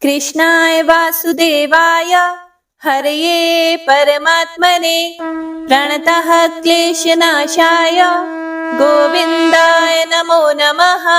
कृष्णाय वासुदेवाय हरये परमात्मने प्रणतः क्लेशनाशाय गोविंदाय नमो नमः।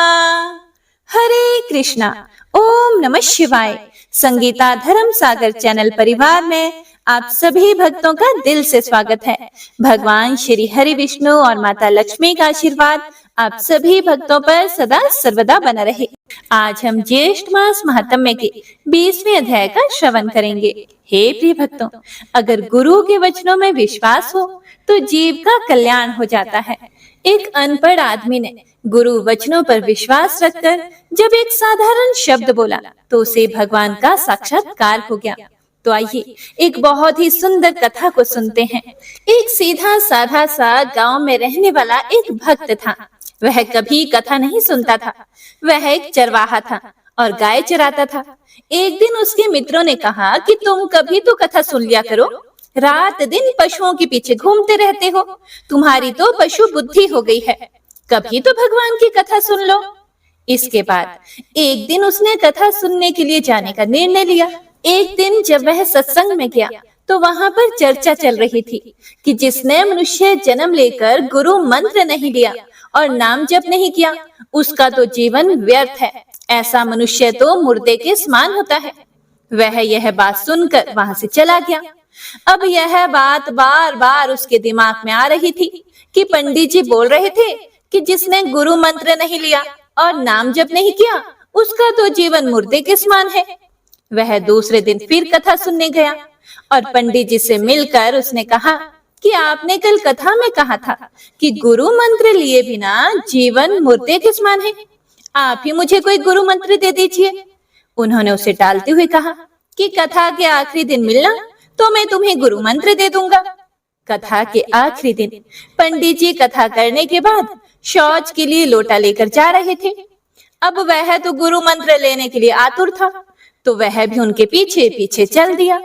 हरे कृष्णा। ओम नमः शिवाय। संगीता धर्म सागर चैनल परिवार में आप सभी भक्तों का दिल से स्वागत है। भगवान श्री हरि विष्णु और माता लक्ष्मी का आशीर्वाद आप सभी भक्तों पर सदा सर्वदा बना रहे। आज हम ज्येष्ठ मास महात्म्य के 20वें अध्याय का श्रवण करेंगे। हे प्रिय भक्तों, अगर गुरु के वचनों में विश्वास हो तो जीव का कल्याण हो जाता है। एक अनपढ़ आदमी ने गुरु वचनों पर विश्वास रखकर जब एक साधारण शब्द बोला तो उसे भगवान का साक्षात्कार हो गया। तो आइए एक बहुत ही सुंदर कथा को सुनते हैं। एक सीधा साधा सा गांव में रहने वाला एक भक्त था। वह कभी कथा नहीं सुनता था। वह एक चरवाहा था और गाय चराता था। एक दिन उसके मित्रों ने कहा कि तुम कभी तो कथा सुन लिया करो, रात दिन पशुओं के पीछे घूमते रहते हो, तुम्हारी तो पशु बुद्धि हो गई है, कभी तो भगवान की कथा सुन लो। इसके बाद एक दिन उसने कथा सुनने के लिए जाने का निर्णय लिया। एक दिन जब वह सत्संग में गया तो वहां पर चर्चा चल रही थी कि जिसने मनुष्य जन्म लेकर गुरु मंत्र नहीं लिया और नाम जप नहीं किया उसका तो जीवन व्यर्थ है, ऐसा मनुष्य तो मुर्दे के समान होता है। वह यह बात सुनकर वहां से चला गया। अब यह बात बार बार उसके दिमाग में आ रही थी कि पंडित जी बोल रहे थे कि जिसने गुरु मंत्र नहीं लिया और नाम जप नहीं किया उसका तो जीवन मुर्दे के समान है। वह दूसरे दिन फिर कथा सुनने गया और पंडित जी से मिलकर उसने कहा कि आपने कल कथा में कहा था कि गुरु मंत्र लिए बिना जीवन मुर्दे के समान है, आप ही मुझे कोई गुरु मंत्र दे दीजिए। उन्होंने उसे टालते हुए कहा कि कथा के आखिरी दिन मिलना तो मैं तुम्हें गुरु मंत्र दे दूंगा। कथा के आखिरी दिन पंडित जी कथा करने के बाद शौच के लिए लोटा लेकर जा रहे थे। अब वह तो गुरु मंत्र लेने के लिए आतुर था, तो वह भी उनके पीछे पीछे चल दिया।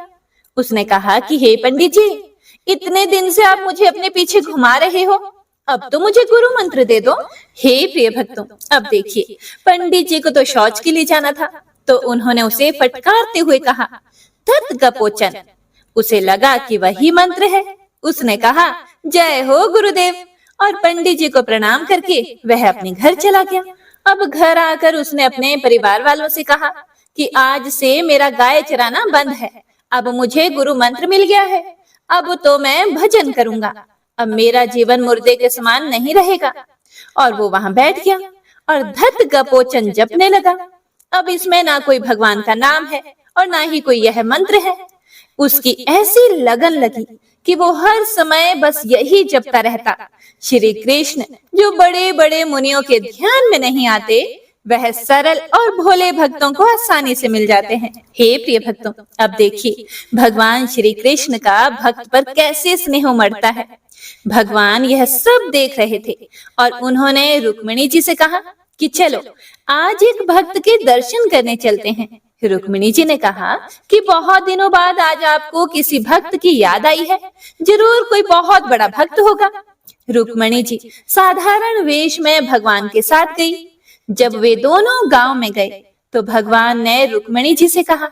उसने कहा कि हे पंडित जी, इतने दिन से आप मुझे अपने पीछे घुमा रहे हो, अब तो मुझे गुरु मंत्र दे दो। हे प्रिय भक्तों, अब देखिए पंडित जी को तो शौच के लिए जाना था, तो उन्होंने उसे फटकारते हुए कहा धत गपोचन। उसे लगा कि वही मंत्र है। उसने कहा जय हो गुरुदेव और पंडित जी को प्रणाम करके वह अपने घर चला गया। अब घर आकर उसने अपने परिवार वालों से कहा कि आज से मेरा गाय चराना बंद है, अब मुझे गुरु मंत्र मिल गया है, अब तो मैं भजन करूंगा, अब मेरा जीवन मुर्दे के समान नहीं रहेगा। और वो वहां बैठ गया और धत गपोचन जपने लगा। अब इसमें ना कोई भगवान का नाम है और ना ही कोई यह मंत्र है। उसकी ऐसी लगन लगी कि वो हर समय बस यही जपता रहता। श्री कृष्ण जो बड़े बड़े मुनियों के ध्यान में नहीं आते, वह सरल और भोले भक्तों को आसानी से मिल जाते हैं। हे प्रिय भक्तों, अब देखिए भगवान श्री कृष्ण का भक्त पर कैसे स्नेह उमड़ता है। भगवान यह सब देख रहे थे और उन्होंने रुक्मिणी जी से कहा कि चलो आज एक भक्त के दर्शन करने चलते हैं। रुक्मिणी जी ने कहा कि बहुत दिनों बाद आज आपको किसी भक्त की याद आई है, जरूर कोई बहुत बड़ा भक्त होगा। रुक्मिणी जी साधारण वेश में भगवान के साथ गई। जब वे दोनों गांव में गए तो भगवान ने रुक्मिणी जी से कहा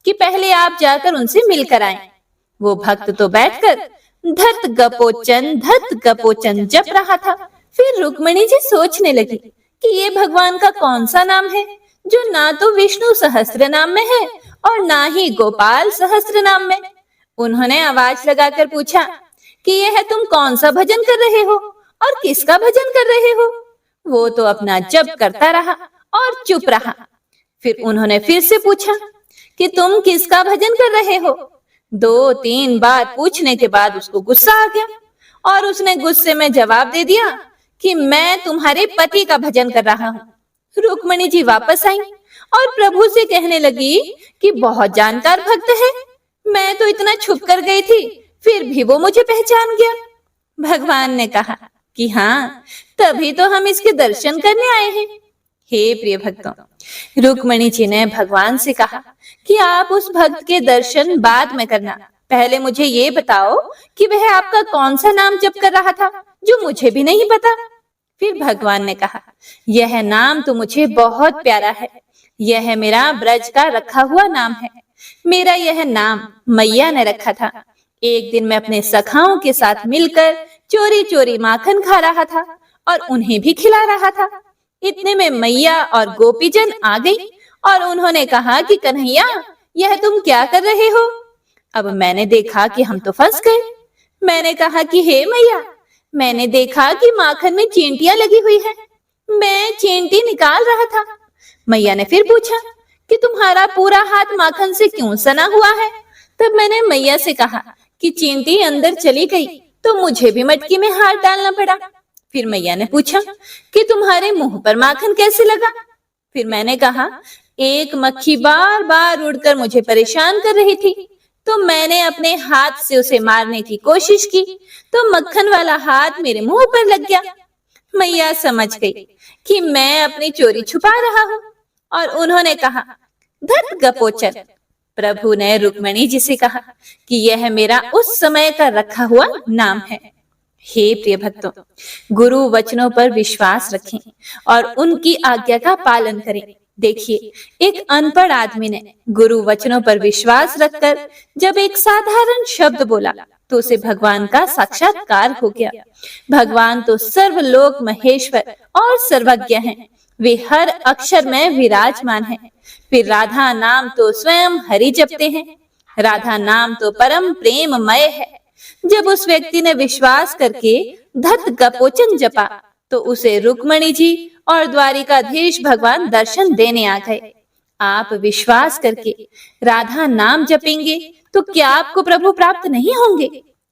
कि पहले आप जाकर उनसे मिलकर आएं। वो भक्त तो बैठकर धत गपोचन जप रहा था। फिर रुक्मिणी जी सोचने लगी कि ये भगवान का कौन सा नाम है जो ना तो विष्णु सहस्त्र नाम में है और ना ही गोपाल सहस्त्र नाम में। उन्होंने आवाज लगाकर पूछा कि यह तुम कौन सा भजन कर रहे हो और किसका भजन कर रहे हो। वो तो अपना जप करता रहा और चुप रहा। फिर उन्होंने फिर से पूछा कि तुम किसका भजन कर रहे हो। 2-3 बार पूछने के बाद उसको गुस्सा आ गया और उसने गुस्से में जवाब दे दिया कि मैं तुम्हारे पति का भजन कर रहा हूँ। रुक्मिणी जी वापस आई और प्रभु से कहने लगी कि बहुत जानकार भक्त है, मैं तो इतना छुप कर गई थी, फिर भी वो मुझे पहचान गया। भगवान ने कहा कि हाँ, तभी तो हम इसके दर्शन करने आए हैं। हे प्रिय भक्तों, रुक्मिणी जी ने भगवान से कहा कि आप उस भक्त के दर्शन बाद में करना, पहले मुझे ये बताओ कि वह आपका कौन सा नाम जप कर रहा था जो मुझे भी नहीं पता। फिर भगवान ने कहा यह नाम तो मुझे बहुत प्यारा है, यह मेरा ब्रज का रखा हुआ नाम है। मेरा यह नाम मैया ने रखा था। एक दिन मैं अपने सखाओं के साथ मिलकर चोरी चोरी माखन खा रहा था और उन्हें भी खिला रहा था। इतने में मैया और गोपीजन आ गई और उन्होंने कहा कि कन्हैया, यह तुम क्या कर रहे हो? अब मैंने देखा कि हम तो फंस गए। मैंने कहा कि हे मैया, मैंने देखा कि माखन में चींटियां लगी हुई है, मैं चींटी निकाल रहा था। मैया ने फिर पूछा कि तुम्हारा पूरा हाथ माखन से क्यों सना हुआ है? तब मैंने मैया से कहा कि चींटी अंदर चली गई तो मुझे भी मटकी में हाथ डालना पड़ा। फिर मैया ने पूछा कि तुम्हारे मुंह पर माखन कैसे लगा? फिर मैंने कहा, एक मक्खी बार बार उड़कर मुझे परेशान कर रही थी, तो मैंने अपने हाथ से उसे मारने की कोशिश की तो मक्खन वाला हाथ मेरे मुंह पर लग गया। मैया समझ गई कि मैं अपनी चोरी छुपा रहा हूँ और उन्होंने कहा, धत गपोचर। प्रभु ने रुक्मिणी जी से कहा कि यह मेरा उस समय का रखा हुआ नाम है। हे प्रिय भक्तों, गुरु वचनों पर विश्वास रखें और उनकी आज्ञा का पालन करें। देखिए, एक अनपढ़ आदमी ने गुरु वचनों पर विश्वास रखकर जब एक साधारण शब्द बोला तो उसे भगवान का साक्षात्कार हो गया। भगवान तो सर्वलोक महेश्वर और सर्वज्ञ हैं। वे हर अक्षर में विराजमान हैं। फिर राधा नाम तो स्वयं हरि जपते हैं। राधा नाम तो परम प्रेममय है। जब उस व्यक्ति ने विश्वास करके धत गपोचन जपा तो उसे रुक्मिणी जी और द्वारिकाधीश भगवान दर्शन देने आ गए। आप विश्वास करके राधा नाम जपेंगे तो क्या आपको प्रभु प्राप्त नहीं होंगे?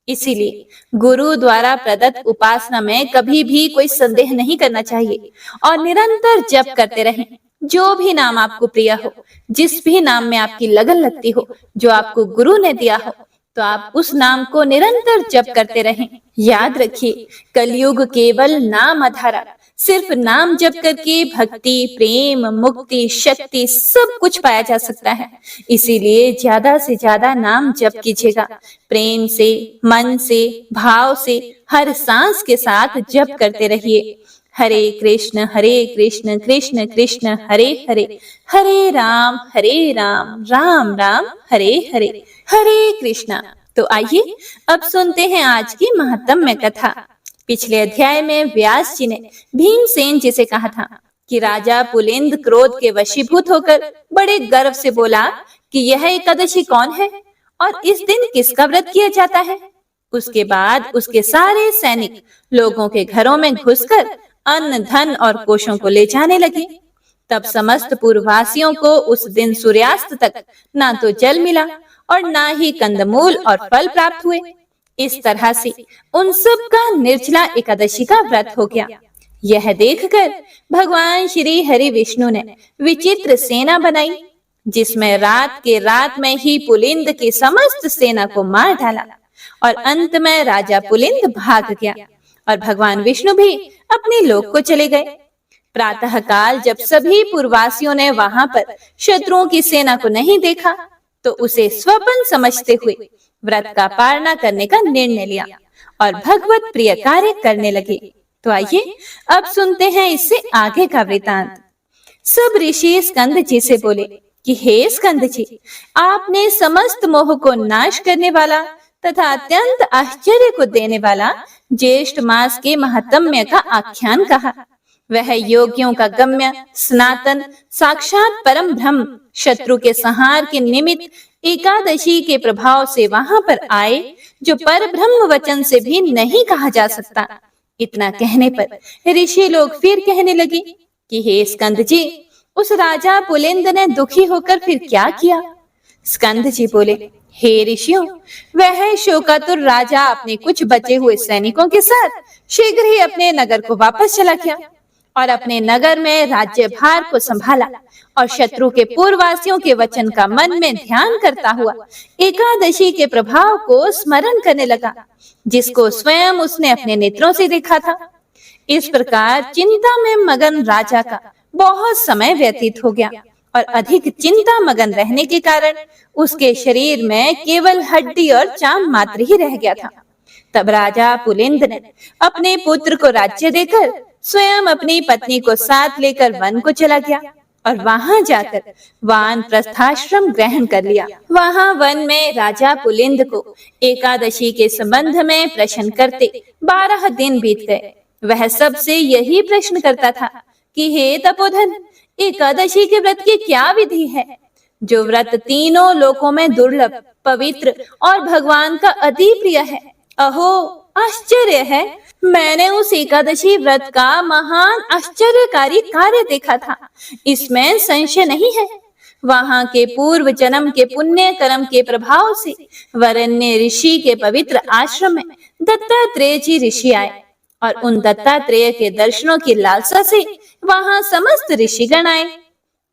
इसीलिए गुरु द्वारा प्रदत्त उपासना में कभी भी कोई संदेह नहीं करना चाहिए और निरंतर जप करते रहें। जो भी नाम आपको प्रिय हो, जिस भी नाम में आपकी लगन लगती हो, जो आपको गुरु ने दिया हो, तो आप उस नाम को निरंतर जप करते रहें। याद रखिए, कलयुग केवल नाम आधारा। सिर्फ नाम जप करके भक्ति, प्रेम, मुक्ति, शक्ति सब कुछ पाया जा सकता है। इसीलिए ज्यादा से ज्यादा नाम जप कीजिएगा। प्रेम से, मन से, भाव से, हर सांस के साथ जप करते रहिए। हरे कृष्ण कृष्ण कृष्ण हरे हरे, हरे राम राम राम हरे हरे, हरे कृष्णा। तो आइए अब सुनते हैं आज की महात्म्य कथा। पिछले अध्याय में व्यास जी ने भीमसेन जी से कहा था कि राजा पुलिंद क्रोध के वशीभूत होकर बड़े गर्व से बोला कि यह एकादशी कौन है और इस दिन किसका व्रत किया जाता है। उसके बाद उसके सारे सैनिक लोगों के घरों में घुसकर अन्न, धन और कोषों को ले जाने लगे। तब समस्त पूर्ववासियों को उस दिन सूर्यास्त तक ना तो जल मिला और ना ही कंदमूल और फल प्राप्त हुए। इस तरह से उन सब का निर्जला एकादशी का व्रत हो गया। यह देखकर भगवान श्री हरि विष्णु ने विचित्र सेना बनाई, जिसमें रात में ही पुलिंद की समस्त सेना को मार डाला और अंत में राजा पुलिंद भाग गया और भगवान विष्णु भी अपने लोक को चले गए। प्रातः काल जब सभी पूर्ववासियों ने वहां पर शत्रुओं की सेना को नहीं देखा तो उसे स्वप्न समझते हुए व्रत का पालना करने का निर्णय लिया और भगवत प्रिय कार्य करने लगे। तो आइए अब सुनते हैं इससे आगे का वृतांत। सब ऋषि स्कंद जी से बोले कि हे स्कंद जी, आपने समस्त मोह को नाश करने वाला तथा अत्यंत आश्चर्य को देने वाला ज्येष्ठ मास के महात्म्य का आख्यान कहा। वह योगियों का गम्य, सनातन, साक्षात परम ब्रह्म, शत्रु के संहार के निमित्त एकादशी के प्रभाव से वहां पर आए, जो पर ब्रह्म वचन से भी नहीं कहा जा सकता। इतना कहने पर ऋषि लोग फिर कहने लगे कि हे स्कंद जी, उस राजा पुलिंद ने दुखी होकर फिर क्या किया? स्कंद जी बोले, हे ऋषियों, वह शोकातुर राजा अपने कुछ बचे हुए सैनिकों के साथ शीघ्र ही अपने नगर को वापस चला गया और अपने नगर में राज्य भार को संभाला और शत्रु के पूर्ववासियों के वचन का मन में ध्यान करता हुआ एकादशी के प्रभाव को स्मरण करने लगा, जिसको स्वयं उसने अपने नेत्रों से देखा था। इस प्रकार चिंता में मगन राजा का बहुत समय व्यतीत हो गया और अधिक चिंता मगन रहने के कारण उसके शरीर में केवल हड्डी और चाम मात्र ही रह गया था। तब राजा पुलिंद ने अपने पुत्र को राज्य देकर स्वयं अपनी पत्नी को साथ लेकर वन को चला गया और वहां जाकर वानप्रस्थाश्रम ग्रहण कर लिया। वहां वन में राजा पुलिंद को एकादशी के संबंध में प्रश्न करते 12 दिन बीत गए। वह सबसे यही प्रश्न करता था कि हे तपोधन, एकादशी के व्रत की क्या विधि है? जो व्रत तीनों लोकों में दुर्लभ, पवित्र और भगवान का अति प्रिय है। अहो, आश्चर्य है, मैंने उस एकादशी व्रत का महान आश्चर्यकारी कार्य देखा था, इसमें संशय नहीं है। वहां के पूर्व जन्म के पुण्य कर्म के प्रभाव से वरेण्य ऋषि के पवित्र आश्रम में दत्तात्रेय जी ऋषि आए और उन दत्तात्रेय के दर्शनों की लालसा से वहां समस्त ऋषिगण आए।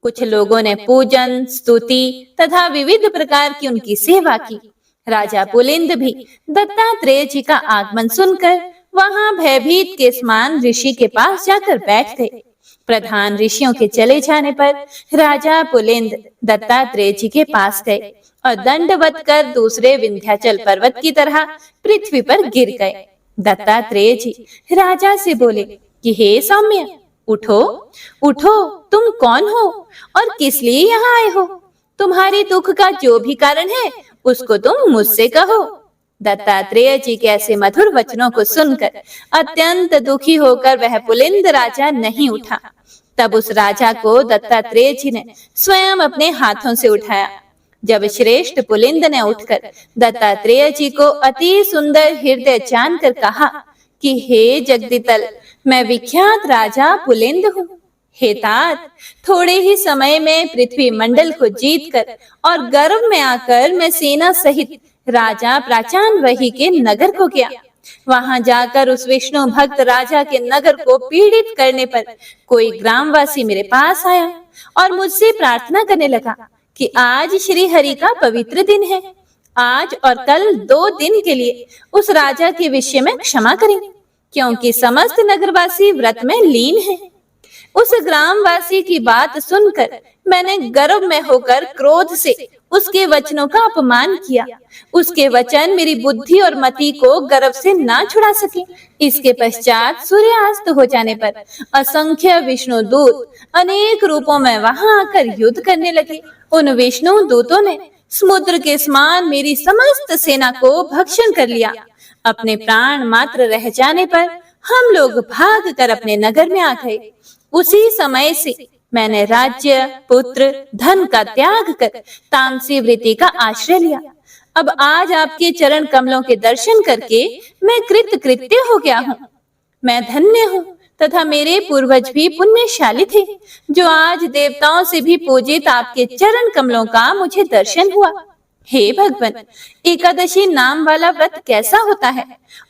कुछ लोगों ने पूजन, स्तुति तथा विविध प्रकार की उनकी सेवा की। राजा पुलिंद भी दत्तात्रेय जी का आगमन सुनकर वहां भयभीत के समान ऋषि के पास जाकर बैठ गए। प्रधान ऋषियों के चले जाने पर राजा पुलिंद दत्तात्रेय जी के पास गए और दंडवत कर दूसरे विंध्याचल पर्वत की तरह पृथ्वी पर गिर गए। दत्तात्रेय जी राजा से बोले कि हे सौम्य, उठो उठो, तुम कौन हो और किस लिए यहाँ आए हो? तुम्हारे दुख का जो भी कारण है उसको तुम मुझसे कहो। दत्तात्रेय जी के ऐसे मधुर वचनों को सुनकर अत्यंत दुखी होकर वह पुलिंद राजा नहीं उठा। तब उस राजा को दत्तात्रेय जी ने स्वयं अपने हाथों से उठाया। जब श्रेष्ठ पुलिंद ने उठकर दत्तात्रेय जी को अति सुंदर हृदय जानकर कहा कि हे जगदीतल, मैं विख्यात राजा पुलिंद हूँ। हे तात, थोड़े ही समय में पृथ्वी मंडल को जीतकर और गर्व में आकर मैं सेना सहित राजा प्राचान्वही के नगर को गया। वहां जाकर उस विष्णु भक्त राजा के नगर को पीड़ित करने पर कोई ग्रामवासी मेरे पास आया और मुझसे प्रार्थना करने लगा कि आज श्री हरि का पवित्र दिन है, आज और कल 2 दिन के लिए उस राजा के विषय में क्षमा करें, क्योंकि समस्त नगरवासी व्रत में लीन हैं। उस ग्रामवासी की बात सुनकर मैंने गर्व में होकर क्रोध से उसके वचनों का अपमान किया। उसके वचन मेरी बुद्धि और मति को गर्व से ना छुड़ा सके। इसके पश्चात सूर्यास्त हो जाने पर असंख्य विष्णु दूत अनेक रूपों में वहां आकर युद्ध करने लगे। उन विष्णु दूतों ने समुद्र के समान मेरी समस्त सेना को भक्षण कर लिया। अपने प्राण मात्र रह जाने पर हम लोग भाग कर अपने नगर में आ गए। उसी समय से मैंने राज्य, पुत्र, धन का त्याग कर तामसी वृत्ति का आश्रय लिया। अब आज आपके चरण कमलों के दर्शन करके मैं कृतकृत्य हो गया हूँ। मैं धन्य हूँ तथा मेरे पूर्वज भी पुण्यशाली थे, जो आज देवताओं से भी पूजित आपके चरण कमलों का मुझे दर्शन हुआ। हे भगवान, एकादशी नाम वाला व्रत कैसा होता है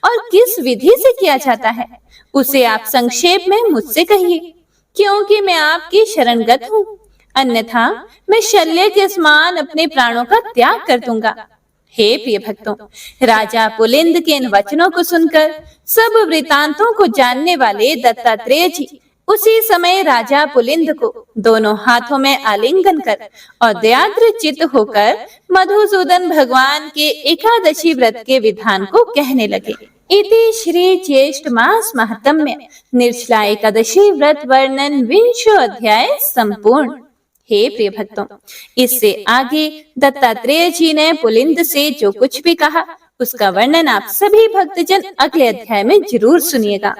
और किस विधि से किया जाता है, उसे आप संक्षेप में मुझसे कहिए, क्योंकि मैं आपकी शरणगत हूँ। अन्यथा मैं शल्य के समान अपने प्राणों का त्याग कर दूंगा। हे प्रिय भक्तों, राजा पुलिंद के इन वचनों को सुनकर सब वृतांतों को जानने वाले दत्तात्रेय जी उसी समय राजा पुलिंद को दोनों हाथों में आलिंगन कर और दयाद्र चित्त होकर मधुसूदन भगवान के एकादशी व्रत के विधान को कहने लगे। इति श्री ज्येष्ठ मास महात्म्य निर्जला एकादशी व्रत वर्णन 20 अध्याय संपूर्ण। हे प्रिय भक्तों, इससे आगे दत्तात्रेय जी ने पुलिंद से जो कुछ भी कहा उसका वर्णन आप सभी भक्तजन अगले अध्याय में जरूर सुनिएगा।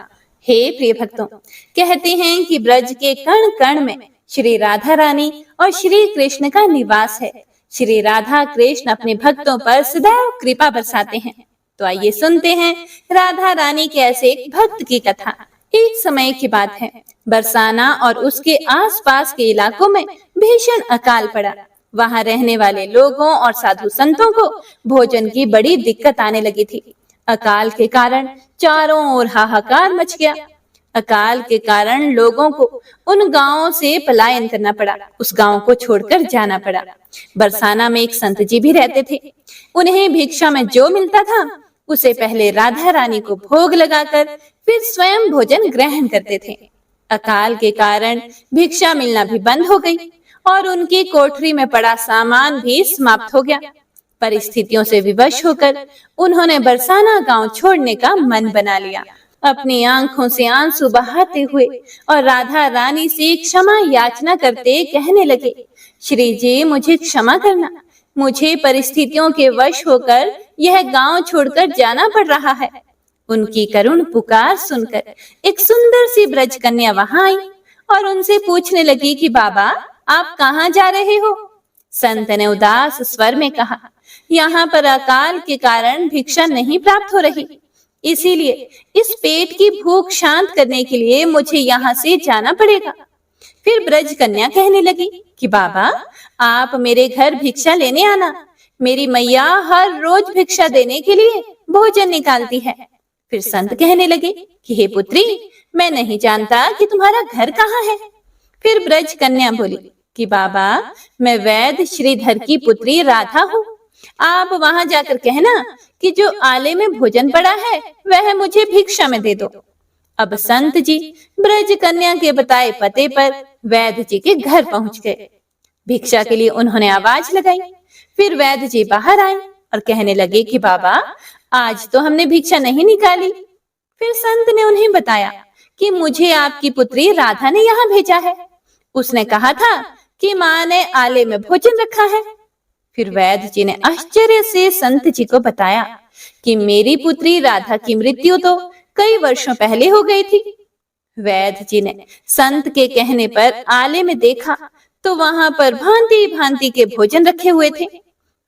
हे प्रिय भक्तों, कहते हैं कि ब्रज के कण कण में श्री राधा रानी और श्री कृष्ण का निवास है। श्री राधा कृष्ण अपने भक्तों पर सदैव कृपा बरसाते हैं। तो आइए सुनते हैं राधा रानी के ऐसे एक भक्त की कथा। एक समय की बात है, बरसाना और उसके आसपास के इलाकों में भीषण अकाल पड़ा। वहां रहने वाले लोगों और साधु संतों को भोजन की बड़ी दिक्कत आने लगी थी। अकाल के कारण चारों ओर हाहाकार मच गया। अकाल के कारण लोगों को उन गांवों से पलायन करना पड़ा, उस गांव को छोड़कर जाना पड़ा। बरसाना में एक संत जी भी रहते थे। उन्हें भिक्षा में जो मिलता था उसे पहले राधा रानी को भोग लगाकर फिर स्वयं भोजन ग्रहण करते थे। अकाल के कारण भिक्षा मिलना भी बंद हो गई और उनकी कोठरी में पड़ा सामान भी समाप्त हो गया। परिस्थितियों से विवश होकर उन्होंने बरसाना गांव छोड़ने का मन बना लिया। अपनी आंखों से आंसू बहाते हुए और राधा रानी से क्षमा याचना करते कहने लगे, श्री जी मुझे क्षमा करना, मुझे परिस्थितियों के वश होकर यह गांव छोड़कर जाना पड़ रहा है। उनकी करुण पुकार सुनकर एक सुंदर सी ब्रज कन्या वहां आई और उनसे पूछने लगी कि बाबा आप कहाँ जा रहे हो? संत ने उदास स्वर में कहा, यहाँ पर अकाल के कारण भिक्षा नहीं प्राप्त हो रही, इसीलिए इस पेट की भूख शांत करने के लिए मुझे यहाँ से जाना पड़ेगा। फिर ब्रज कन्या कहने लगी कि बाबा आप मेरे घर भिक्षा लेने आना, मेरी मैया हर रोज भिक्षा देने के लिए भोजन निकालती है। फिर संत कहने लगे कि हे पुत्री, मैं नहीं जानता कि तुम्हारा घर कहाँ है। फिर ब्रज कन्या बोली कि बाबा मैं वैद्य श्रीधर की पुत्री राधा हूँ, आप वहां जाकर कहना कि जो आले में भोजन पड़ा है वह मुझे भिक्षा में दे दो। अब संत जी ब्रज कन्या के बताए पते पर वैद्य जी के घर पहुंच गए। भिक्षा के लिए उन्होंने आवाज लगाई। फिर वैद्य जी बाहर आए और कहने लगे कि बाबा आज तो हमने भिक्षा नहीं निकाली। फिर संत ने उन्हें बताया कि मुझे आपकी पुत्री राधा ने यहाँ भेजा है, उसने कहा था कि माँ ने आले में भोजन रखा है। फिर वैद्य जी ने आश्चर्य से संत जी को बताया कि मेरी पुत्री राधा की मृत्यु तो कई वर्षों पहले हो गई थी। वैद्य जी ने संत के कहने पर आले में देखा तो वहां पर भांति भांति के भोजन रखे हुए थे।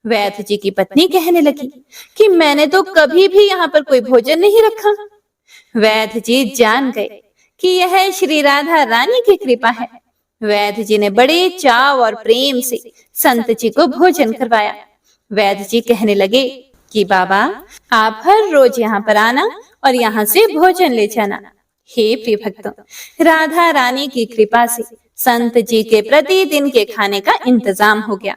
वैद्य जी की पत्नी कहने लगी कि मैंने तो कभी भी यहाँ पर कोई भोजन नहीं रखा। वैद्य जी जान गए कि यह श्री राधा रानी की कृपा है। वैद्य जी ने बड़े चाव और प्रेम से संत जी को भोजन करवाया। वैद्य जी कहने लगे कि बाबा आप हर रोज यहाँ पर आना और यहाँ से भोजन ले जाना। हे प्रिय भक्तों, राधा रानी की कृपा से संत जी के प्रतिदिन के खाने का इंतजाम हो गया।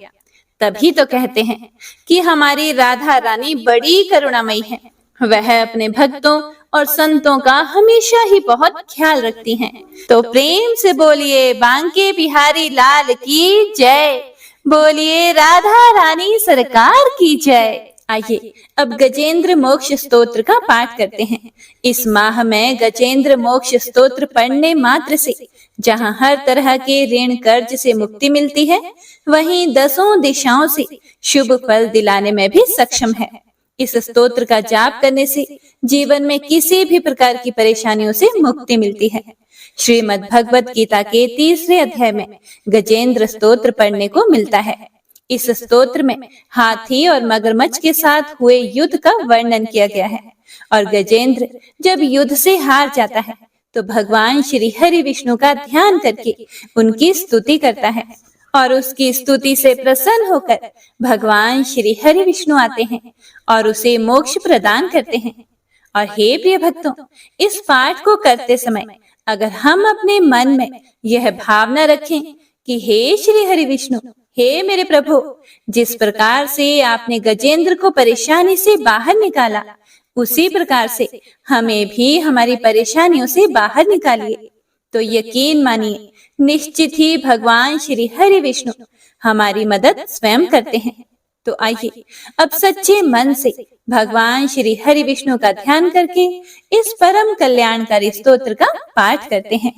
तभी तो कहते हैं कि हमारी राधा रानी बड़ी करुणामयी है। वह अपने भक्तों और संतों का हमेशा ही बहुत ख्याल रखती हैं। तो प्रेम से बोलिए बांके बिहारी लाल की जय, बोलिए राधा रानी सरकार की जय। आइए अब गजेंद्र मोक्ष स्तोत्र का पाठ करते हैं। इस माह में गजेंद्र मोक्ष स्तोत्र पढ़ने मात्र से जहाँ हर तरह के ऋण कर्ज से मुक्ति मिलती है, वहीं 10 दिशाओं से शुभ फल दिलाने में भी सक्षम है। इस स्तोत्र का जाप करने से जीवन में किसी भी प्रकार की परेशानियों से मुक्ति मिलती है। श्रीमद् भगवत गीता के 3रे अध्याय में गजेंद्र स्तोत्र पढ़ने को मिलता है। इस स्तोत्र में हाथी और मगरमच्छ के साथ हुए युद्ध का वर्णन किया गया है और गजेंद्र जब युद्ध से हार जाता है तो भगवान श्री हरि विष्णु का ध्यान करके उनकी स्तुति करता है और उसकी स्तुति से प्रसन्न होकर भगवान श्री हरि विष्णु आते हैं और उसे मोक्ष प्रदान करते हैं। और हे प्रिय भक्तों, इस पाठ को करते समय अगर हम अपने मन में यह भावना रखें कि हे श्री हरि विष्णु, हे मेरे प्रभु, जिस प्रकार से आपने गजेंद्र को परेशानी से बाहर निकाला, उसी प्रकार से हमें भी हमारी परेशानियों से बाहर निकालिए, तो यकीन मानिए निश्चित ही भगवान श्री हरि विष्णु हमारी मदद स्वयं करते हैं। तो आइए अब सच्चे मन से भगवान श्री हरि विष्णु का ध्यान करके इस परम कल्याणकारी स्तोत्र का पाठ करते हैं।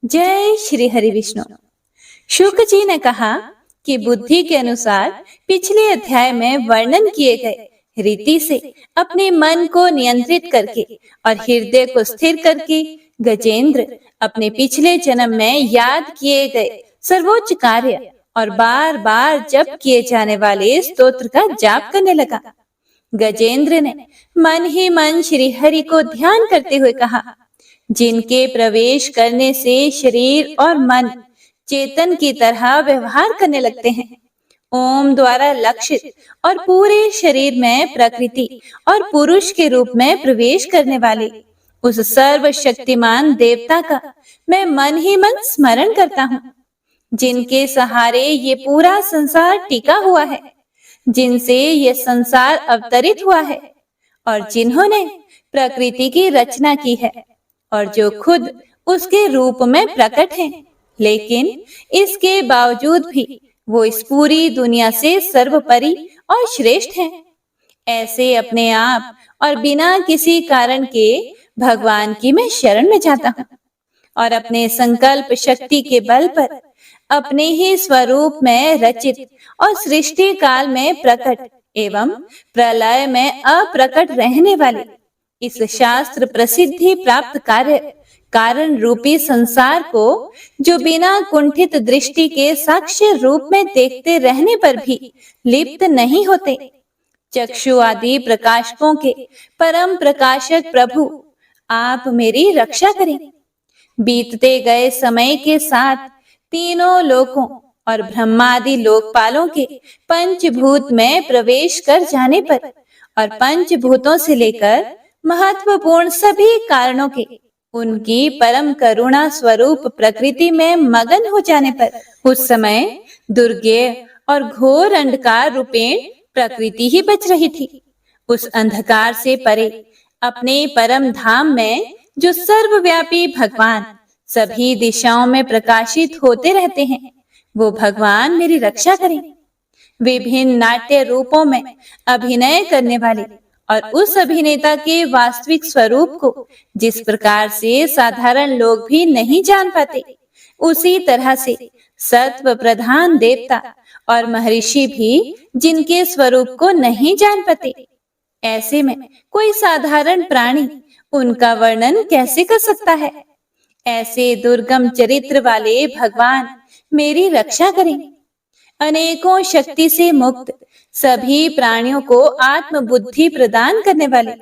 जय श्री हरि विष्णु। शुक जी ने कहा कि बुद्धि के अनुसार पिछले अध्याय में वर्णन किए गए रीति से अपने मन को नियंत्रित करके और हृदय को स्थिर करके गजेंद्र अपने पिछले जन्म में याद किए गए सर्वोच्च कार्य और बार बार जप किए जाने वाले स्तोत्र का जाप करने लगा। गजेंद्र ने मन ही मन श्री हरि को ध्यान करते हुए कहा, जिनके प्रवेश करने से शरीर और मन चेतन की तरह व्यवहार करने लगते हैं, ओम द्वारा लक्षित और पूरे शरीर में प्रकृति और पुरुष के रूप में प्रवेश करने वाले उस सर्वशक्तिमान देवता का मैं मन ही मन स्मरण करता हूँ, जिनके सहारे ये पूरा संसार टिका हुआ है, जिनसे ये संसार अवतरित हुआ है और जिन्होंने प्रकृति की रचना की है और जो खुद उसके रूप में प्रकट हैं, लेकिन इसके बावजूद भी वो इस पूरी दुनिया से सर्वोपरि और श्रेष्ठ हैं। ऐसे अपने आप और बिना किसी कारण के भगवान की मैं शरण में जाता हूँ और अपने संकल्प शक्ति के बल पर अपने ही स्वरूप में रचित और सृष्टि काल में प्रकट एवं प्रलय में अप्रकट रहने वाले इस शास्त्र प्रसिद्धि प्राप्त कार्य कारण रूपी संसार को, जो बिना कुंठित दृष्टि के साक्ष्य रूप में देखते रहने पर भी लिप्त नहीं होते, चक्षु आदि प्रकाशकों के परम प्रकाशक प्रभु, आप मेरी रक्षा करें। बीतते गए समय के साथ तीनों लोकों और ब्रह्मादि लोकपालों के पंचभूत में प्रवेश कर जाने पर और पंचभूतों से लेकर महत्वपूर्ण सभी कारणों के उनकी परम करुणा स्वरूप प्रकृति में मगन हो जाने पर उस समय दुर्गेय और घोर अंधकार रूपेण प्रकृति ही बच रही थी। उस अंधकार से परे अपने परम धाम में जो सर्वव्यापी भगवान सभी दिशाओं में प्रकाशित होते रहते हैं, वो भगवान मेरी रक्षा करें। विभिन्न नाट्य रूपों में अभिनय करने वाले और उस अभिनेता के वास्तविक स्वरूप को जिस प्रकार से साधारण लोग भी नहीं जान पाते, उसी तरह से सत्व प्रधान देवता और महर्षि भी जिनके स्वरूप को नहीं जान पाते, ऐसे में कोई साधारण प्राणी उनका वर्णन कैसे कर सकता है। ऐसे दुर्गम चरित्र वाले भगवान मेरी रक्षा करें। अनेकों शक्ति से मुक्त सभी प्राणियों को आत्म बुद्धि प्रदान करने वाले,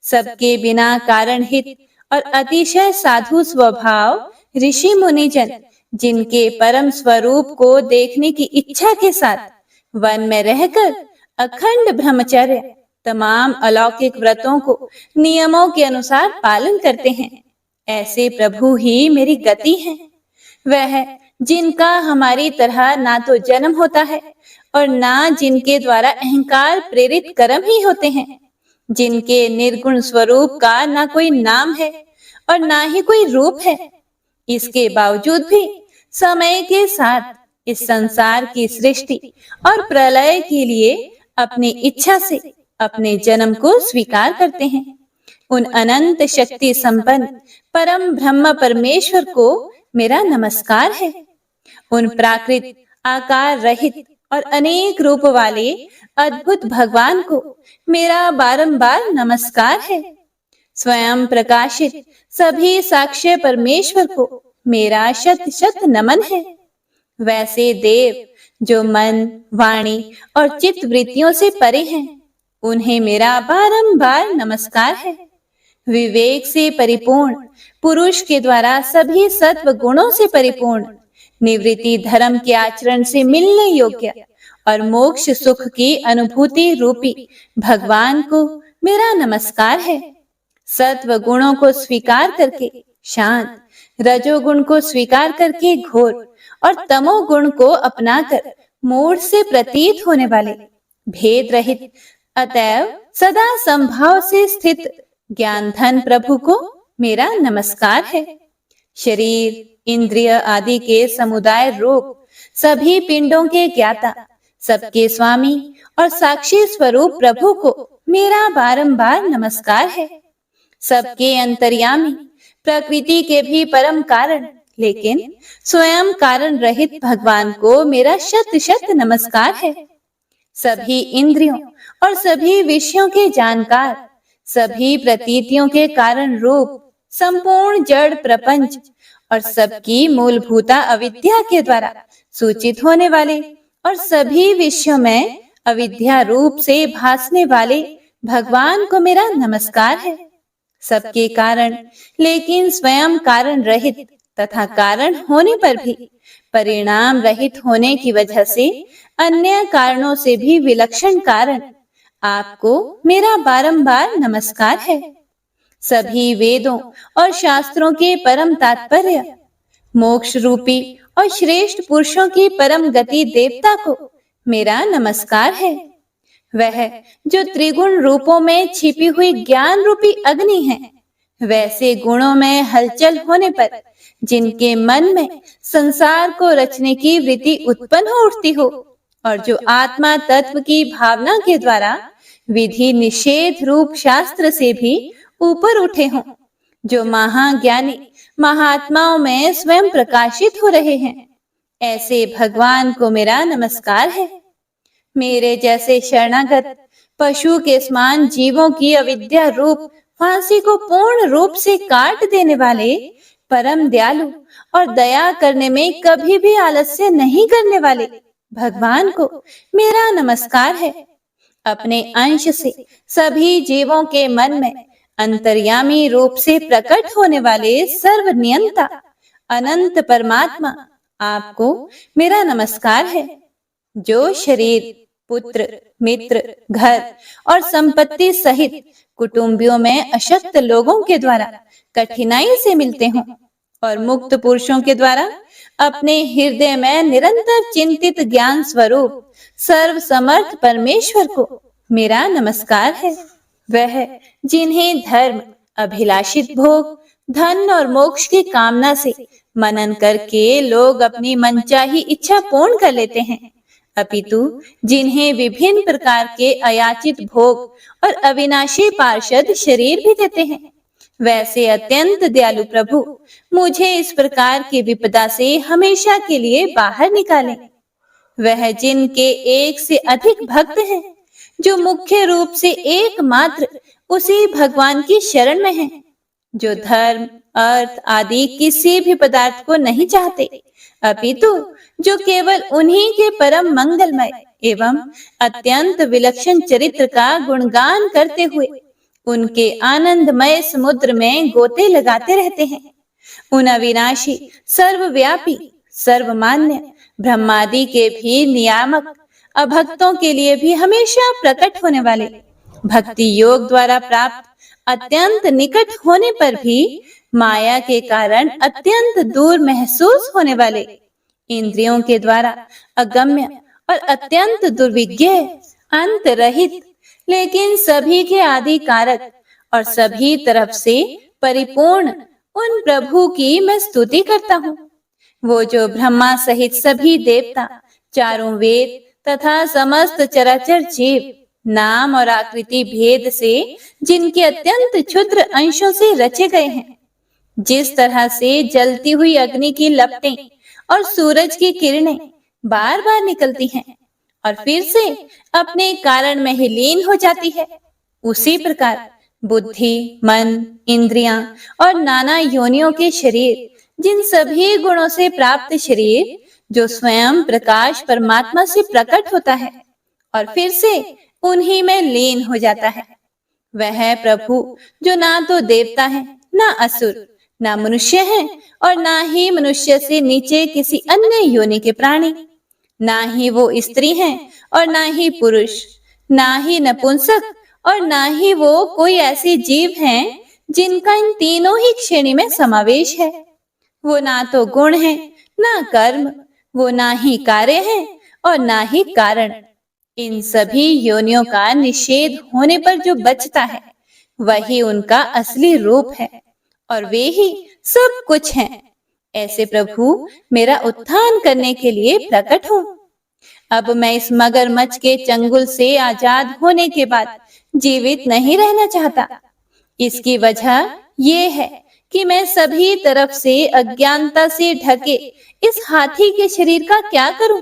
सबके बिना कारण हित और अतिशय साधु स्वभाव ऋषि मुनिजन, जिनके परम स्वरूप को देखने की इच्छा के साथ वन में रहकर अखंड ब्रह्मचर्य तमाम अलौकिक व्रतों को नियमों के अनुसार पालन करते हैं, ऐसे प्रभु ही मेरी गति हैं। वह जिनका हमारी तरह ना तो जन्म होता है और ना जिनके द्वारा अहंकार प्रेरित कर्म ही होते हैं, जिनके निर्गुण स्वरूप का ना कोई नाम है और ना ही कोई रूप है, इसके बावजूद भी समय के साथ इस संसार की सृष्टि और प्रलय के लिए अपनी इच्छा से अपने जन्म को स्वीकार करते हैं। उन अनंत शक्ति संपन्न परम ब्रह्म परमेश्वर को मेरा नमस्कार है। उन प्राकृत आकार रहित और अनेक रूप वाले अद्भुत भगवान को मेरा बारंबार नमस्कार है। स्वयं प्रकाशित सभी साक्ष्य परमेश्वर को मेरा शत शत नमन है। वैसे देव जो मन, वाणी और चित्त वृत्तियों से परे हैं, उन्हें मेरा बारंबार नमस्कार है। विवेक से परिपूर्ण पुरुष के द्वारा सभी सत्व गुणों से परिपूर्ण निवृत्ति धर्म के आचरण से मिलने योग्य और मोक्ष सुख की अनुभूति रूपी भगवान को मेरा नमस्कार है। सत्व गुणों को स्वीकार करके शांत, रजोगुण को स्वीकार करके घोर और तमोगुण को अपनाकर मूढ़ से प्रतीत होने वाले भेद रहित अतएव सदा संभाव से स्थित ज्ञान धन प्रभु को मेरा नमस्कार है। शरीर, इंद्रिय आदि के समुदाय रूप सभी पिंडों के ज्ञाता, सबके स्वामी और साक्षी स्वरूप प्रभु को मेरा बारंबार नमस्कार है। सबके अंतर्यामी, प्रकृति के भी परम कारण लेकिन स्वयं कारण रहित भगवान को मेरा शत शत नमस्कार है। सभी इंद्रियों और सभी विषयों के जानकार, सभी प्रतीतियों के कारण रूप संपूर्ण जड़ प्रपंच और सबकी मूलभूता अविद्या के द्वारा सूचित होने वाले और सभी विषयों में अविद्या रूप से भासने वाले भगवान को मेरा नमस्कार है। सबके कारण लेकिन स्वयं कारण रहित तथा कारण होने पर भी परिणाम रहित होने की वजह से अन्य कारणों से भी विलक्षण कारण, आपको मेरा बारंबार नमस्कार है। सभी वेदों और शास्त्रों के परम तात्पर्य, मोक्ष रूपी और श्रेष्ठ पुरुषों की परम गति देवता को मेरा नमस्कार है। वह जो त्रिगुण रूपों में छिपी हुई ज्ञान रूपी अग्नि है, वैसे गुणों में हलचल होने पर जिनके मन में संसार को रचने की वृत्ति उत्पन्न हो उठती हो और जो आत्मा तत्व की भावना के द्वारा विधि निषेध रूप शास्त्र से भी ऊपर उठे हों, जो महाज्ञानी महात्माओं में स्वयं प्रकाशित हो रहे हैं। ऐसे भगवान को मेरा नमस्कार है। मेरे जैसे शरणागत पशु के समान जीवों की अविद्या रूप फांसी को पूर्ण रूप से काट देने वाले परम दयालु और दया करने में कभी भी आलस्य नहीं करने वाले भगवान को मेरा नमस्कार है। अपने अंश से सभी जीवों के मन में अंतर्यामी रूप से प्रकट होने वाले सर्वनियंता अनंत परमात्मा आपको मेरा नमस्कार है। जो शरीर, पुत्र, मित्र, घर और संपत्ति सहित कुटुंबियों में अशक्त लोगों के द्वारा कठिनाई से मिलते हों और मुक्त पुरुषों के द्वारा अपने हृदय में निरंतर चिंतित ज्ञान स्वरूप सर्व समर्थ परमेश्वर को मेरा नमस्कार है। वह जिन्हें धर्म, अभिलाषित भोग, धन और मोक्ष की कामना से मनन करके लोग अपनी मनचाही इच्छा पूर्ण कर लेते हैं, अपितु जिन्हें विभिन्न प्रकार के अयाचित भोग और अविनाशी पार्षद शरीर भी देते हैं, वैसे अत्यंत दयालु प्रभु मुझे इस प्रकार की विपदा से हमेशा के लिए बाहर निकालें। वह जिनके एक से अधिक भक्त हैं, जो मुख्य रूप से एकमात्र उसी भगवान की शरण में हैं, जो धर्म, अर्थ आदि किसी भी पदार्थ को नहीं चाहते, अपितु जो केवल उन्हीं के परम मंगलमय एवं अत्यंत विलक्षण चरित्र का गुणगान करते हुए उनके आनंदमय समुद्र में गोते लगाते रहते हैं। उन अविनाशी, सर्वव्यापी, सर्वमान्य ब्रह्मादि के भी नियामक अभक्तों के लिए भी हमेशा प्रकट होने वाले, भक्ति योग द्वारा प्राप्त अत्यंत निकट होने पर भी माया के कारण अत्यंत दूर महसूस होने वाले, इंद्रियों के द्वारा अगम्य और अत्यंत दुर्विज्ञ, अंत रहित लेकिन सभी के आदि कारक और सभी तरफ से परिपूर्ण उन प्रभु की मैं स्तुति करता हूँ। वो जो ब्रह्मा सहित सभी देवता, चारों वेद तथा समस्त चराचर जीव नाम और आकृति भेद से जिनके अत्यंत क्षुद्र अंशों से रचे गए हैं, जिस तरह से जलती हुई अग्नि की लपटें और सूरज की किरणें बार बार निकलती हैं और फिर से अपने कारण में ही लीन हो जाती है, उसी प्रकार बुद्धि, मन, इंद्रियां और नाना योनियों के शरीर, जिन सभी गुणों से प्राप्त शरीर जो स्वयं प्रकाश परमात्मा से प्रकट होता है और फिर से उन्हीं में लीन हो जाता है, वह प्रभु जो ना तो देवता है, ना असुर, ना मनुष्य है और ना ही मनुष्य से नीचे किसी अन्य योनि के प्राणी, ना ही वो स्त्री हैं और ना ही पुरुष, ना ही नपुंसक और ना ही वो कोई ऐसे जीव हैं जिनका इन तीनों ही श्रेणी में समावेश है। वो ना तो गुण है, ना कर्म, वो ना ही कार्य है और ना ही कारण। इन सभी योनियों का निषेध होने पर जो बचता है वही उनका असली रूप है और वे ही सब कुछ हैं। ऐसे प्रभु मेरा उत्थान करने के लिए प्रकट हो। अब मैं इस मगरमच्छ के चंगुल से आजाद होने के बाद जीवित नहीं रहना चाहता। इसकी वजह ये है कि मैं सभी तरफ से अज्ञानता से ढके इस हाथी के शरीर का क्या करूं?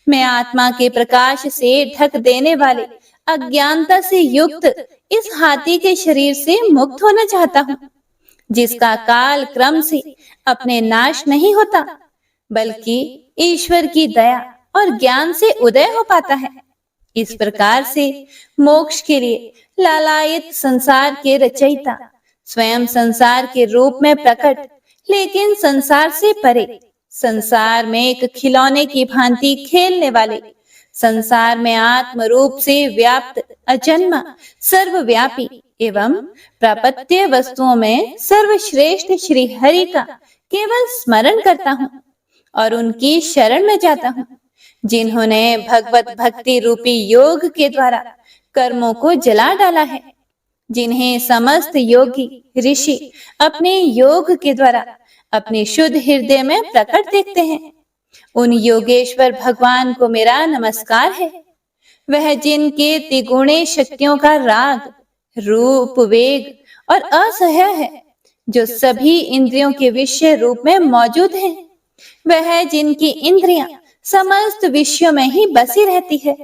मैं आत्मा के प्रकाश से ढक देने वाले अज्ञानता से युक्त इस हाथी के शरीर से मुक्त होना चाहता हूँ, जिसका काल क्रम से अपने नाश नहीं होता, बल्कि ईश्वर की दया और ज्ञान से उदय हो पाता है। इस प्रकार से मोक्ष के लिए लालायित संसार के रचयिता स्वयं संसार के रूप में प्रकट, लेकिन संसार से परे, संसार में एक खिलौने की भांति खेलने वाले, संसार में आत्म रूप से व्याप्त अजन्मा, सर्वव्यापी एवं प्रापत्य वस्तुओं में सर्वश्रेष्ठ श्री हरि का केवल स्मरण करता हूँ और उनकी शरण में जाता हूँ, जिन्होंने भगवत भक्ति रूपी योग के द्वारा कर्मों को जला डाला है, जिन्हें समस्त योगी ऋषि अपने योग के द्वारा अपने शुद्ध हृदय में प्रकट देखते हैं। उन योगेश्वर भगवान को मेरा नमस्कार है। वह जिनके तिगुणे शक्तियों का राग, रूप, वेग और असह्य है, जो सभी इंद्रियों के विषय रूप में मौजूद है। वह जिनकी इंद्रियां समस्त विषयों में ही बसी रहती है।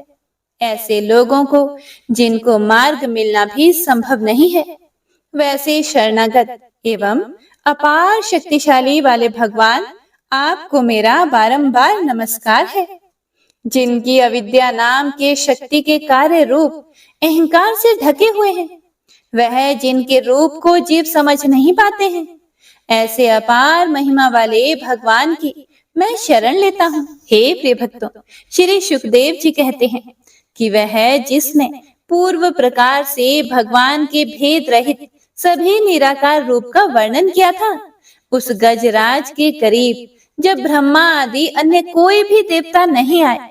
ऐसे लोगों को जिनको मार्ग मिलना भी संभव नहीं है, वैसे शरणागत एवं अपार शक्तिशाली वाले भगवान, आपको मेरा बारंबार नमस्कार है। जिनकी अविद्या नाम के शक्ति के कार्य रूप अहंकार से ढके हुए हैं, वह जिनके रूप को जीव समझ नहीं पाते हैं, ऐसे अपार महिमा वाले भगवान की मैं शरण लेता हूँ। हे प्रिय भक्तों, श्री सुखदेव जी कहते हैं कि वह जिसने पूर्व प्रकार से भगवान के भेद रहित सभी निराकार रूप का वर्णन किया था, उस गजराज के करीब जब ब्रह्मा आदि अन्य कोई भी देवता नहीं आए,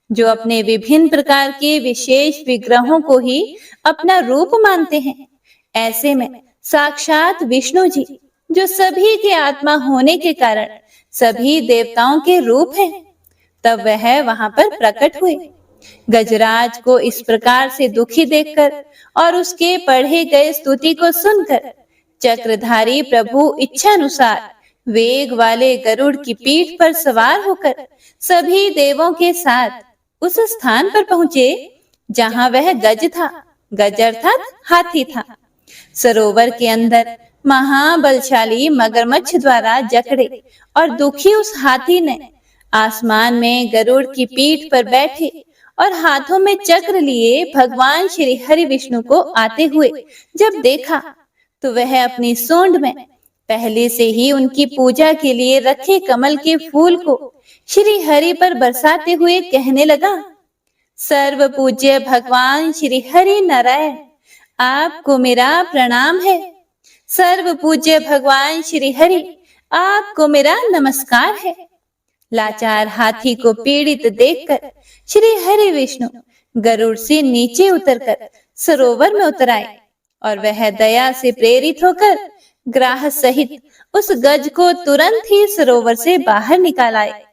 जो अपने विभिन्न प्रकार के विशेष विग्रहों को ही अपना रूप मानते हैं, ऐसे में साक्षात विष्णु जी, जो सभी के आत्मा होने के कारण सभी देवताओं के रूप हैं, तब वह वहां पर प्रकट हुए। गजराज को इस प्रकार से दुखी देखकर और उसके पढ़े गए स्तुति को सुनकर चक्रधारी प्रभु इच्छानुसार वेग वाले गरुड़ की पीठ पर सवार होकर सभी देवों के साथ उस स्थान पर पहुंचे जहां वह गज था। गज अर्थात हाथी था। सरोवर के अंदर महाबलशाली मगरमच्छ द्वारा जकड़े और दुखी उस हाथी ने आसमान में गरुड़ की पीठ पर बैठे और हाथों में चक्र लिए भगवान श्री हरि विष्णु को आते हुए जब देखा, तो वह अपनी सूंड में पहले से ही उनकी पूजा के लिए रखे कमल के फूल को श्री हरि पर बरसाते हुए कहने लगा, सर्व पूज्य भगवान श्री हरि नारायण, आपको मेरा प्रणाम है। सर्व पूज्य भगवान श्री हरि, आपको मेरा नमस्कार है। लाचार हाथी को पीड़ित देखकर श्री हरि विष्णु गरुड़ से नीचे उतरकर सरोवर में उतर आए और वह दया से प्रेरित होकर ग्राह सहित उस गज को तुरंत ही सरोवर से बाहर निकाल आए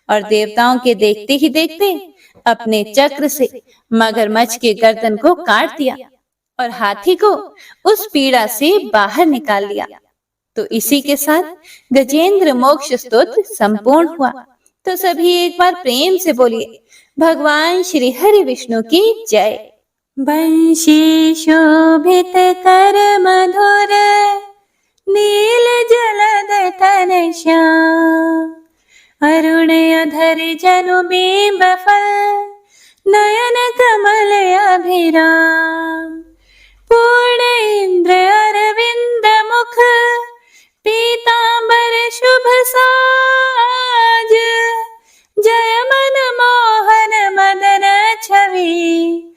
और देवताओं के देखते ही देखते अपने चक्र से मगरमच्छ के गर्दन को काट दिया और हाथी को उस पीड़ा से बाहर निकाल लिया। तो इसी के साथ गजेंद्र मोक्ष स्तोत्र संपूर्ण हुआ। तो सभी एक बार प्रेम से बोलिए, भगवान श्री हरि विष्णु की जय। बंशी शोभित कर मधुर नील जलद तन श्याम, अरुण अधर जनु बिंब फल नयन कमल अभिराम, पूर्ण इंद्र अरविंद मुख पीतांबर शुभ साज, जय मन मोहन मदन छवि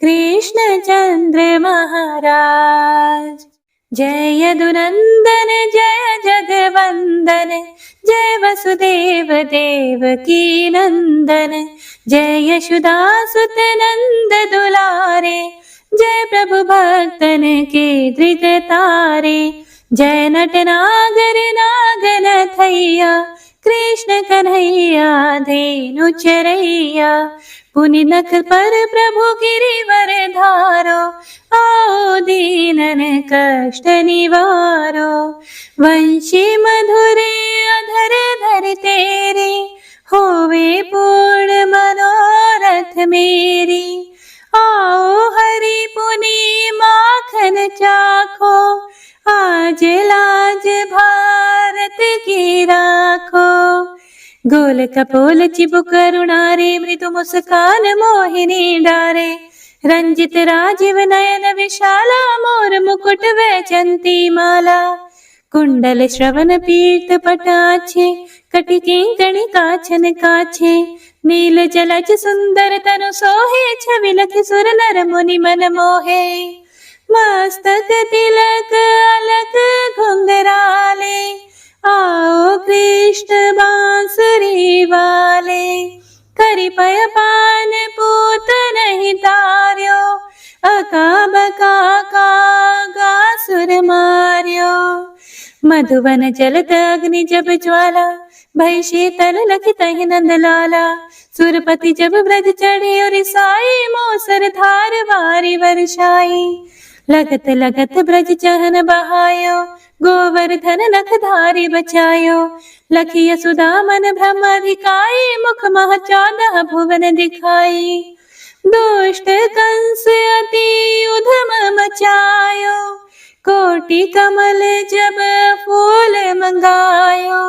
कृष्ण चंद्र महाराज। जय यदुनंदन जय जगवंदन, जय वसुदेव देवकी नंदन, जय यशोदासुत नंद दुलारे, जय प्रभु भक्तन के दृग तारे, जय नट नागर नागन थैया कृष्ण कन्हैया धेनु चरैया, पुनि नख पर प्रभु गिरिवर धारो, आओ दीनन कष्ट निवारो, वंशी मधुरे अधर धर तेरे, होवे पूर्ण मनोरथ मेरी, आओ हरि पुनि माखन चाखो, आज लाज भारत की राखो, गोल कपोल चिबुक करुणारे, मृदु मुस्कान मोहिनी डारे, रंजित राजीव नयन विशाला, मोर मुकुट वैजंती माला, कुंडल श्रवण पीत पटाछे, कटि किंकणी काछन काछे, नील जलज सुंदर तनु सोहे, छवि लख सुर नर मुनि मन मोहे, मस्तक तिलक अलक घुंघराले, आओ कृष्ण बांसुरी वाले, करि पय पान पूत नहीं तार्यो, अका बका का सुर मार्यो, मधुवन जलत अग्नि जब ज्वाला, भय शीतल लखि तहि नंद लाला, सुरपति जब ब्रज चढ़े और साई, मोसर धार वारी वर्षाई, लगत लगत ब्रज चहन बहायो, गोवर्धन नखधारी बचायो, लखी यशोदा मन ब्रह्माधिकाई, मुख मह 14 भुवन दिखाई। दुष्ट कंस अति उधम मचायो, कोटि कमल जब फूल मंगायो।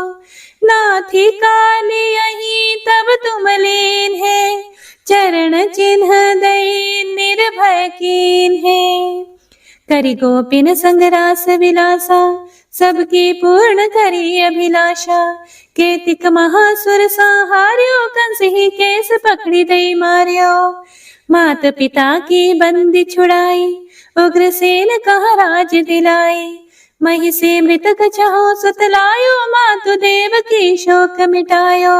नाथी काली यही तब तुम लीन है, चरण चिन्ह दई निर्भय कीन है। करि गोपिन संग रास विलासा, सबकी पूर्ण करी अभिलाषा। केतिक महासुर संहार्यो, कंस ही केस पकड़ी दई मार्यो। मात पिता की बंदी छुड़ाई, उग्रसेन कहा राज दिलाई। मही से मृतक चाहो सुतलायो, मातु देव की शोक मिटायो।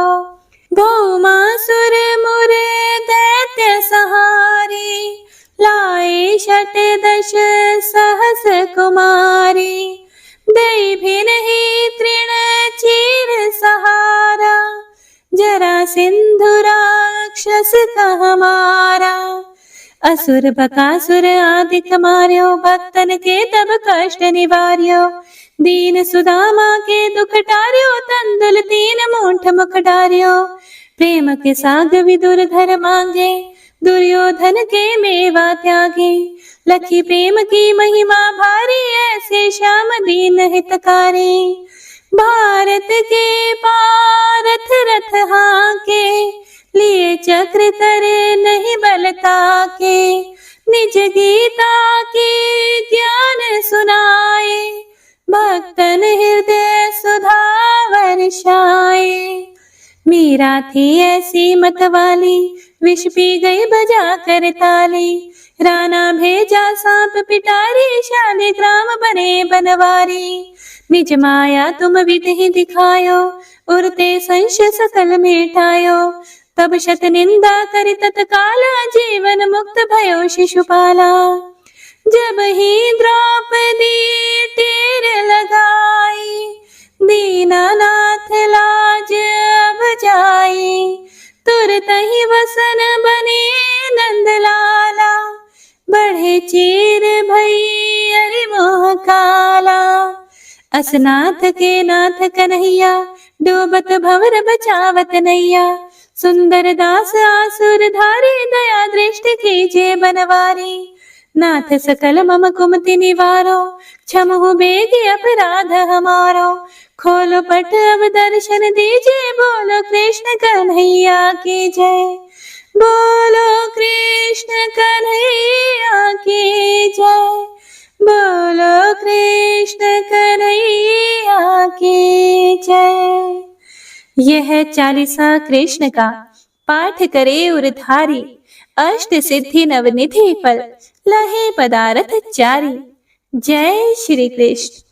भौमासुर मुरे दैत्य सहारी, लाए 68 सहस कुमारी। दई भी नहीं तृण चीर सहारा, जरा सिंधु राक्षस कह मारा। असुर बकासुर आदिक मार्यो, भक्तन के तब कष्ट निवार्यो। दीन सुदामा के दुख टार्यो, तंदुल 3 मूठ मुख डार्यो। प्रेम के साग विदुर घर मांगे, दुर्योधन के मेवा त्यागे। लखी प्रेम की महिमा भारी, ऐसे श्याम दीन हितकारी। भारत के पारथ रथ हाके, लिए चक्र करे नहीं बलता के। निज गीता के ज्ञान सुनाए, भक्तन हृदय सुधा वर्षाए। मीरा थी ऐसी मतवाली, विष पी गई बजा कर ताली। राणा भेजा सांप पिटारी, शालिग्राम बने बनवारी। निज माया तुम विधि दिखायो, उरते संशय सकल मिटायो। तब शत निंदा करि तत्काल, जीवन मुक्त भयो शिशुपाला। जब ही द्रौपदी टेर लगाई, दीनानाथ लाज अब जाई। तुरत ही वसन बने नंदलाला, बढ़े चीर भई अरि मोह काला। असनाथ के नाथ कन्हैया, डूबत भंवर बचावत नैया। सुंदर दास आसुर धारी, दया दृष्टि कीजे बनवारी। नाथ सकल मम कुमति निवारो, क्षमहु बेगी अपराध हमारो। खोलो पट अब दर्शन दीजिए, बोलो कृष्ण कन्हैया की जय। बोलो कृष्ण कन्हैया की जय। बोलो कृष्ण कन्हैया की जय। यह 40वां कृष्ण का पाठ करे उरधारी, अष्ट सिद्धि नवनिधि फल, लहे पदारथ चारी। जय श्री कृष्ण।